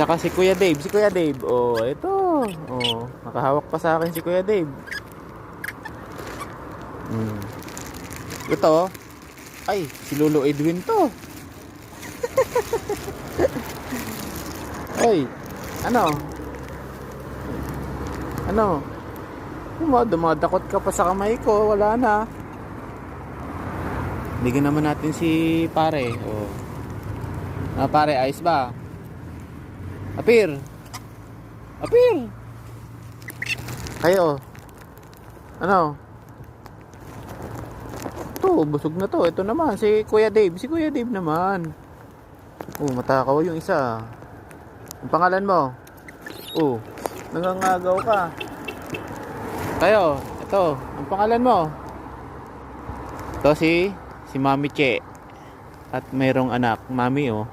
Tsaka si Kuya Dave. Si Kuya Dave. Oh, ito. Oh, nakahawak pa sa akin si Kuya Dave. Ito. Ay, si Lolo Edwin to. Ay, ano? Ano? Dumadakot ka pa sa kamay ko. Wala na. Bigyan naman natin si pare. Oh. Pare, ayos ba? Apir. Apir. Kayo. Ano? Ito, busog na to. Ito naman, si Kuya Dave. Si Kuya Dave naman. Oh, matakaw yung isa. Ang pangalan mo? Oh, nangangagaw ka. Kayo, ito. Ang pangalan mo? Ito si Mami Che. At mayroong anak. Mami, oh.